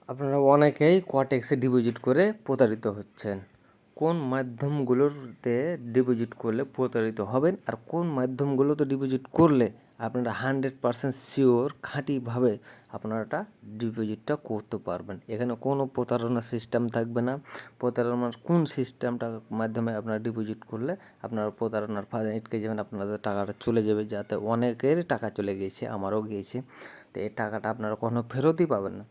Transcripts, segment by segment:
আপনারা অনেকেই কোয়াটেক্সে ডিপোজিট করে প্রতারিত হচ্ছেন। কোন মাধ্যমগুলোতে ডিপোজিট করলে প্রতারিত হবেন আর কোন মাধ্যমগুলোতে ডিপোজিট করলে আপনারা 100% শিওর খাঁটিভাবে আপনারা ডিপোজিটটা করতে পারবেন। এখানে কোনো প্রতারণার সিস্টেম থাকবে না। প্রতারণার কোন সিস্টেমটার মাধ্যমে আপনারা ডিপোজিট করলে আপনারা প্রতারণার ফাঁদে আটকে যাবেন, আপনাদের টাকাটা চলে যাবে, যাতে অনেকের টাকা চলে গিয়েছে, আমারও গিয়েছে। তো এই টাকাটা আপনারা কখনো ফেরতই পাবেন না।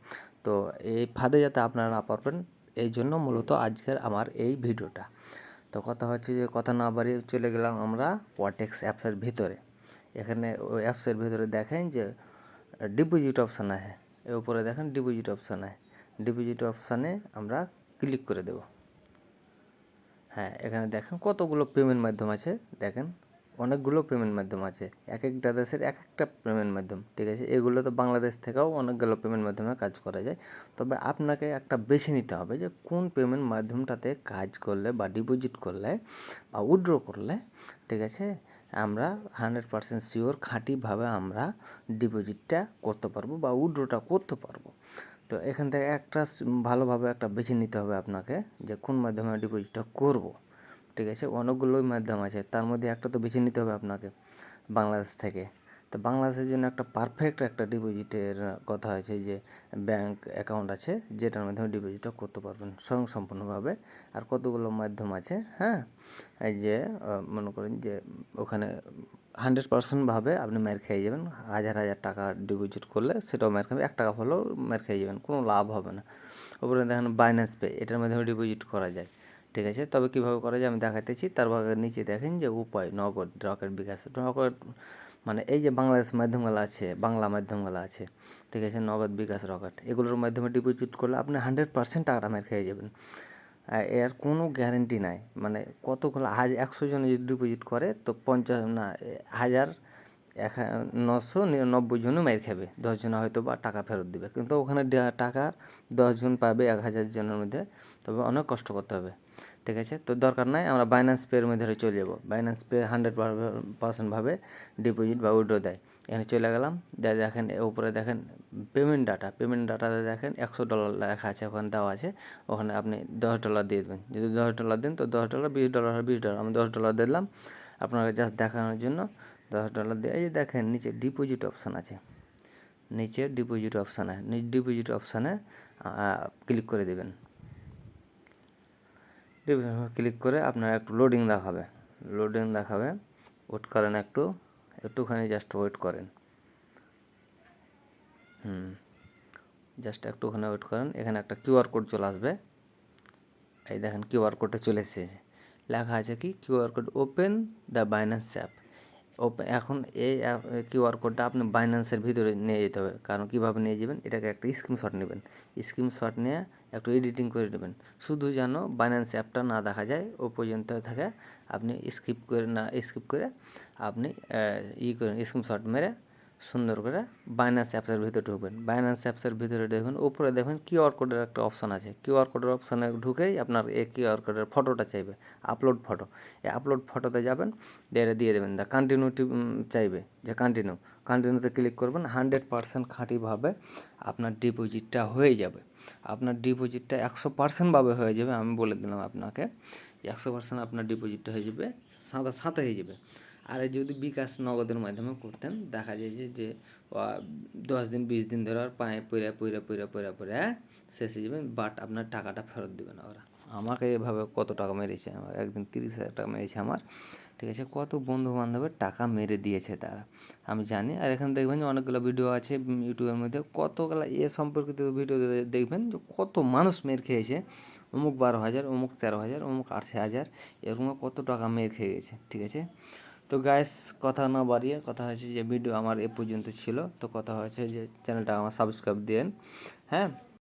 তো এই ফাঁদে যাতে আপনারা না পারবেন, এই জন্য মূলত আজকের আমার এই ভিডিওটা। তো কথা হচ্ছে যে কথা না বাড়িয়ে চলে গেলাম আমরা কোয়াটেক্স অ্যাপসের ভিতরে। এখানে ওই অ্যাপসের ভিতরে দেখেন যে ডিপোজিট অপশান আছে, এর উপরে দেখেন ডিপোজিট অপশান আছে। ডিপোজিট অপশানে আমরা ক্লিক করে দেব। হ্যাঁ, এখানে দেখেন কতগুলো পেমেন্ট মাধ্যম আছে। দেখেন অনেকগুলো পেমেন্ট মাধ্যম আছে, এক একটা দেশের এক একটা পেমেন্ট মাধ্যম, ঠিক আছে। এগুলো তো বাংলাদেশ থেকেও অনেকগুলো পেমেন্ট মাধ্যমে কাজ করা যায়। তবে আপনাকে একটা বেছে নিতে হবে যে কোন পেমেন্ট মাধ্যমটাতে কাজ করলে বা ডিপোজিট করলে বা উইথড্র করলে, ঠিক আছে, আমরা 100% শিওর খাঁটিভাবে আমরা ডিপোজিটটা করতে পারবো বা উইথড্রটা করতে পারবো। তো এখান থেকে একটা ভালোভাবে একটা বেছে নিতে হবে আপনাকে যে কোন মাধ্যমে ডিপোজিটটা করব, ঠিক আছে। অনেকগুলোই মাধ্যম আছে, তার মধ্যে একটা তো বেছে নিতে হবে আপনাকে বাংলাদেশ থেকে। তো বাংলাদেশের জন্য একটা পারফেক্ট একটা ডিপোজিটের কথা আছে যে ব্যাংক অ্যাকাউন্ট আছে, যেটার মাধ্যমে ডিপোজিটটা করতে পারবেন স্বয়ংসম্পূর্ণভাবে। আর কতগুলো মাধ্যম আছে, হ্যাঁ, এই যে মনে করেন যে ওখানে 100% আপনি মার খেয়ে যাবেন। হাজার হাজার টাকা ডিপোজিট করলে সেটাও মার খাবে, 1 টাকা হলেও মার খেয়ে যাবেন, কোনো লাভ হবে না। ওপরে দেখেন বাইন্যান্স পে, এটার মাধ্যমে ডিপোজিট করা যায়, ঠিক আছে। তবে কীভাবে করা যায় আমি দেখাতেছি। তার নিচে দেখেন যে উপায় নগদ, রকেট, বিকাশ। রকেট মানে এই যে বাংলাদেশ মাধ্যমগুলো আছে, বাংলা মাধ্যমগুলো আছে, ঠিক আছে, নগদ, বিকাশ, রকেট, এগুলোর মাধ্যমে ডিপোজিট করলে আপনি 100% টাকাটা মার খেয়ে যাবেন। এর কোনো গ্যারেন্টি নাই। মানে কতগুলো 100 জন যদি ডিপোজিট করে তো 999 জনও মার খাবে, 10 জন হয়তো বা টাকা ফেরত দেবে, কিন্তু ওখানে টাকা 10 জন পাবে 1000 জনের মধ্যে। তবে অনেক কষ্ট করতে হবে, ঠিক আছে। তো দরকার নাই, আমরা বাইন্যান্স পের মধ্যে চলে যাব। বাইন্যান্স পে 100% ভাবে ডিপোজিট বা উইথড্র দেয়। এখানে চলে গেলাম, দেখেন উপরে দেখেন পেমেন্ট ডাটা। পেমেন্ট ডাটাতে দেখেন $100 লেখা আছে, ওখানে দেওয়া আছে। ওখানে আপনি $10 দিয়ে দেবেন। যদি $10 দেন তো $10, $20 হয় $20। আমি $10 দিলাম আপনাকে জাস্ট দেখানোর জন্য। $10 দিয়ে এই দেখেন নিচে ডিপোজিট অপশান আছে, নিচে ডিপোজিট অপশান আছে, ডিপোজিট অপশানে ক্লিক করে দেবেন। ক্লিক করে আপনার একটু লোডিং দেখাবে, ওয়েট করেন, একটুখানি জাস্ট ওয়েট করেন। জাস্ট একটুখানি ওয়েট করেন। এখানে একটা কিউআর কোড চলে আসবে। এই দেখেন কিউআর কোডটা চলে এসেছে, লেখা আছে কি QR code open the Binance app. এখন এই কিউআর কোডটা আপনি বাইন্যান্সের ভিতরে নিয়ে যেতে হবে। কারণ কীভাবে নিয়ে যাবেন, এটাকে একটা স্ক্রিনশট নেবেন। স্ক্রিনশট নিয়ে একটু এডিটিং করে নেবেন, শুধু যেন বাইন্যান্স অ্যাপটা না দেখা যায় ও পর্যন্ত থাকে। আপনি স্কিপ করে আপনি করেন, স্ক্রিনশট মেরে সুন্দর করে বাইন্যান্স অ্যাপসের ভিতরে ঢুকবেন। বাইন্যান্স অ্যাপসের ভিতরে দেখবেন উপরে দেখবেন কিউআর কোডের একটা অপশান আছে। কিউআর কোডের অপশানে ঢুকেই আপনার এই কিউআর কোডের ফটোটা চাইবে, আপলোড ফটো। এই আপলোড ফটোতে যাবেন, দিয়ে দেবেন। কন্টিনিউটি চাইবে যে কন্টিনিউতে ক্লিক করবেন। 100% খাঁটিভাবে আপনার ডিপোজিটটা হয়ে যাবে। আপনার ডিপোজিটটা 100% ভাবে হয়ে যাবে। আমি বলে দিলাম আপনাকে 100% আপনার ডিপোজিটটা হয়ে যাবে, সাথে হয়ে যাবে। আর যদি বিকাশ নগদের মাধ্যমে করতেন, দেখা যায় যে 10 দিন 20 দিন ধরে আর পায়ে পইরা শেষে যাবেন, বাট আপনার টাকাটা ফেরত দেবে না ওরা। আমাকে এভাবে কত টাকা মেরেছে, আমার একদিন 30,000 টাকা মেরেছে আমার, ঠিক আছে। কত বন্ধু বান্ধবের টাকা মেরে দিয়েছে তারা, আমি জানি। আর এখানে দেখবেন যে অনেকগুলো ভিডিও আছে ইউটিউবের মধ্যে, কতগুলো সম্পর্কিত ভিডিও দেখবেন যে কত মানুষ মেরে খেয়েছে। অমুক 12,000, অমুক 13,000, অমুক 8,000, এরকম কত টাকা মেরে খেয়ে গেছে, ঠিক আছে। তো গাইস, কথা না বাড়িয়ে কথা হয়েছে যে ভিডিও আমার এ পর্যন্ত ছিল। তো কথা হয়েছে যে চ্যানেলটা আমার সাবস্ক্রাইব দিন, হ্যাঁ।